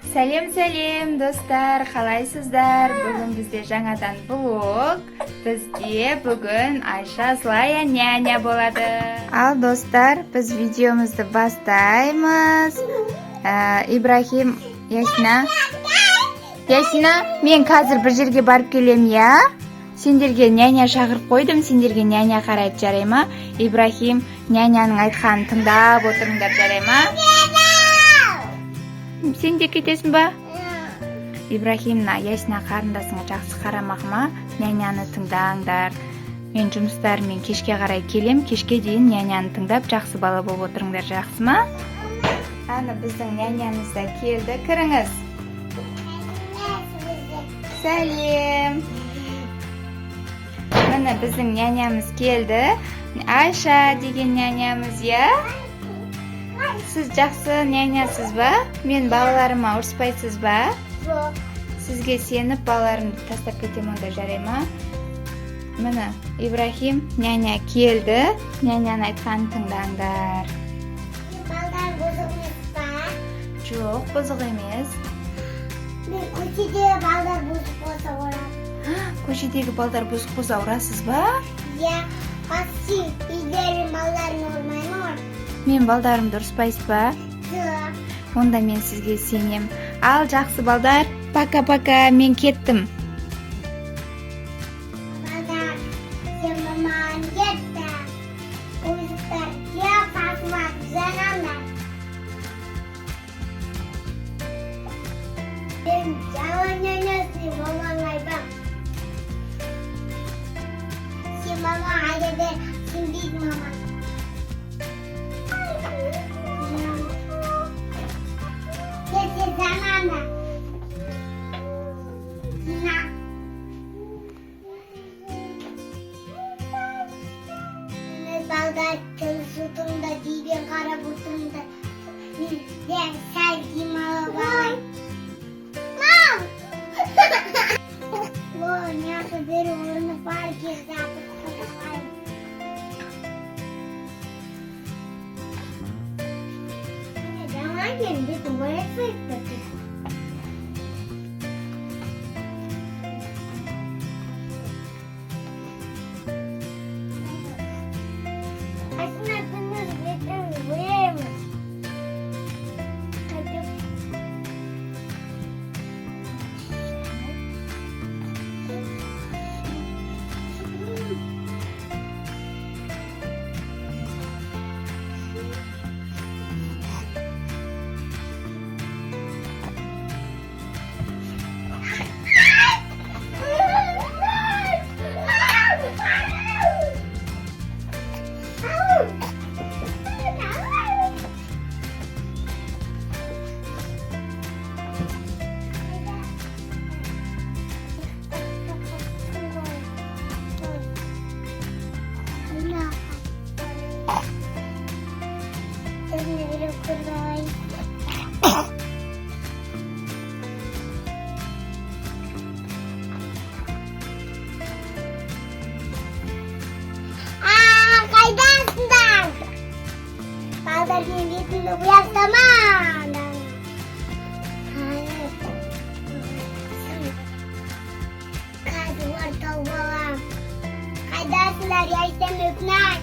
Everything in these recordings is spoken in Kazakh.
Сәлем достар, қалайсыздар? Бүгін бізде жаңадан блог. Бізде бүгін Айша злая няня болады. Ал достар, біз видеомызды бастаймыз. Ибрахим, Ясина, мен қазір бір жерге барып келем, я? Сендерге няня шақырып қойдым, сендерге няня қарайды, жарай ма? Ибрахим, няняның айтқанын тыңдап отырыңдар, жарай ма? Сен де кетесің ба? Ибрахимна, Ясина қарындасыңа жақсы қарамақ ма? Няняны тыңдаңдар. Мен жұмыстарыммен кешке қарай келем, кешке дейін няняны тыңдап жақсы бала болып отырыңдар, жақсы ма? Ана біздің нянямыз да келді, кіріңіз. Сәлем. Міне біздің нянямыз келді. Айша деген нянямыз, я? Сіз жақсы нянясыз ба? Мен балаларыма ұрыспайсыз ба? Жоқ. Сізге сеніп балаларымды тастап кетем, онда жарай ма? Міне Ибрахим няня келді. Няняның айтқанын тыңдаңдар. Балдар бұзық емес па? Жоқ, бұзық емес. Мен көшедегі балдар бұзық болса ұрам. Көшедегі балдар бұзық болса ұрасыз ба? Я, басшы үйлерін балдарын ұрмаймын. Мен балдарымды ұрыспайсыз ба? Жоқ. Онда мен сізге сенем. Ал жақсы балдар, пока-пока, мен кеттім. Балдар, сен маман кетті. Бұзықтар кеп сасымақ жанамдар. Мен жауан нянесі маман айбам. Сен маман айдады, сен бейд маман. Замана. Дина. Балдар тілсутыңда дейбен қарап отырыңда. Мен сәл демалып алайын. Мам! О, няқы бір орны бар кез жатып қалайын. Жаңа келді, тұмайық сөйіпті. Қайдасыңдар? Балдар мен бетімді ұяқтаман. Қазір ортау болам. Қайдасыңдар, яйсем өпнай.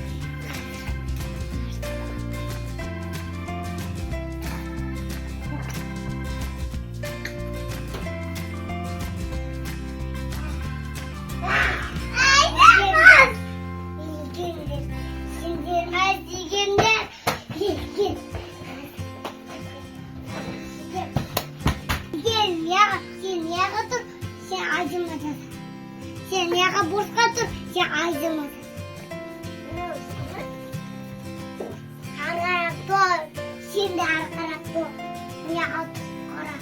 Sen yağa bozqa tur, sen ayzımız. Harqaraq tur, sen de harqaraq tur. Yağa qara.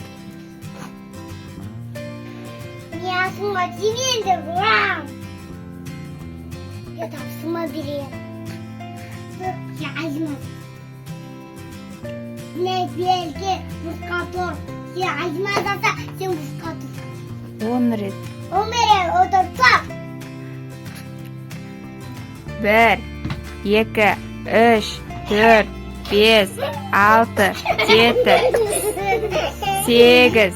Yağsıma senin de vuram. Ya tapsıma biriyim. Sen ayzımız. Ne belki bozqa tur. Sen ayzımız olsa sen bozqa tur. 10 рет. Өмірі отырса. 1, 2, 3, 4, 5, 6, 7, 8,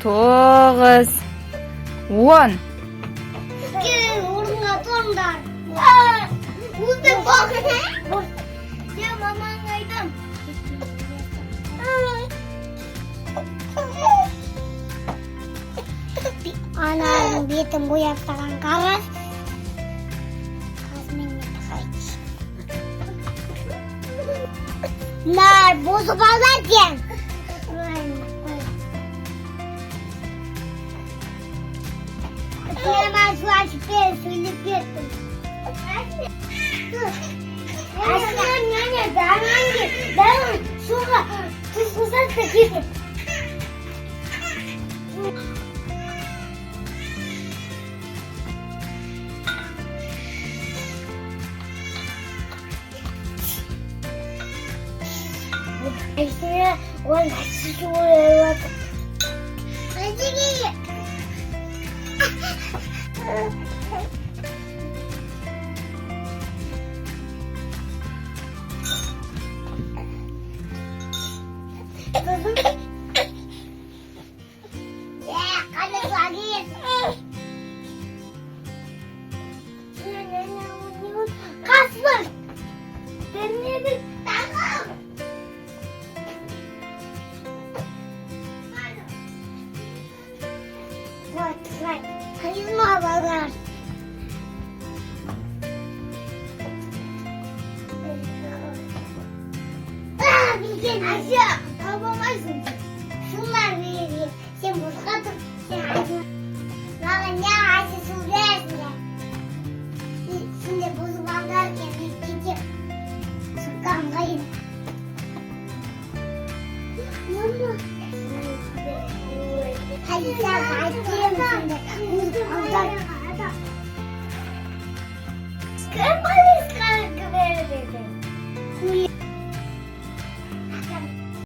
9, 10. Ornuna torunlar. Uzun bak. Ya maman kaydım. Anam bietim bu yaptagan karas. Kazmen yapayız. Nar bozuk alarken. Hemen şu açıp söyleyip gittim. Aslında ben şurada tuzlusak da gittim. İşte o nasıl şuraya bak. Hadi gel. Ya kalis lagi. Kasper. Ternyata tangkap. What? Hayır mı haberler? Bilgen aşağı.